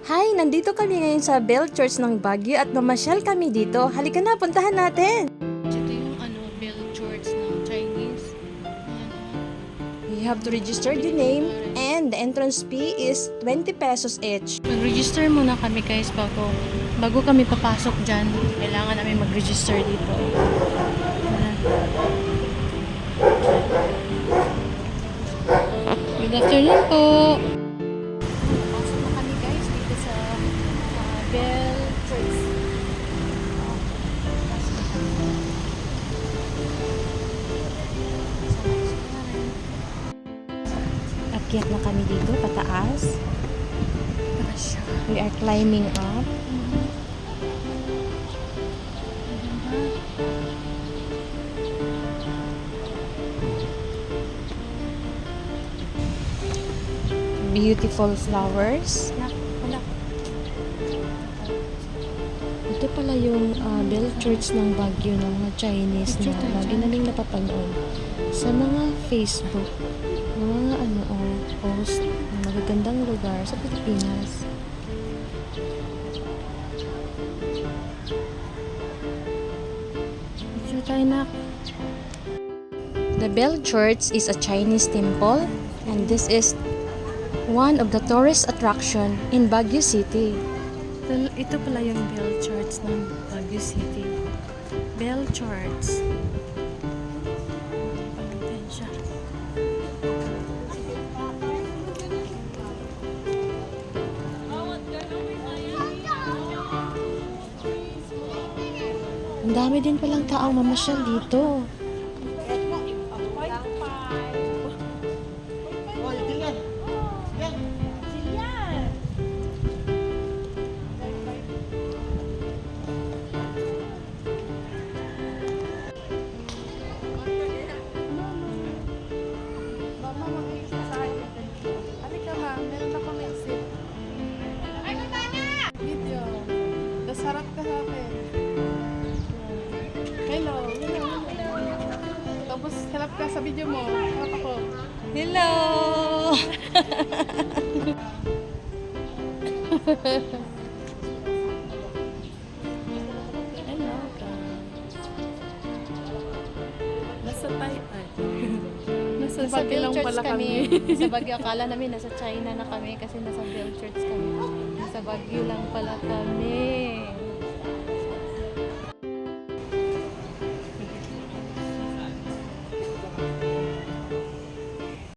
Hi! Nandito kami ngayon sa Bell Church ng Baguio at mamasyal kami dito. Halika na, puntahan natin! Ito yung Bell Church ng Chinese. You have to register the name and the entrance fee is 20 pesos each. Mag-register muna kami guys bago kami papasok dyan. Kailangan namin mag-register dito. Good afternoon po! Pasok na kami guys dito sa Bell Church. Akyat na kami dito, pataas. We are climbing up. Beautiful flowers. Ito pala yung Bell Church ng Baguio ng mga Chinese na lagi naming napapanood sa mga Facebook. Mga post ng magagandang lugar sa Pilipinas. Picture tayo na. The Bell Church is a Chinese temple and this is one of the tourist attraction in Baguio City. Ito pala yung Bell Church ng Baguio City. Bell Church. Pagkain siya. Ang dami din palang taong mamasyal dito. Harap ka sa akin. Hello. Tapos harap ka sa video mo. Harap ako. Hello! Hello ka. Nasa Nasa Baguio lang pala kami. Sa Baguio, akala namin nasa China na kami kasi nasa Bell Church kami. Nasa Baguio lang pala kami.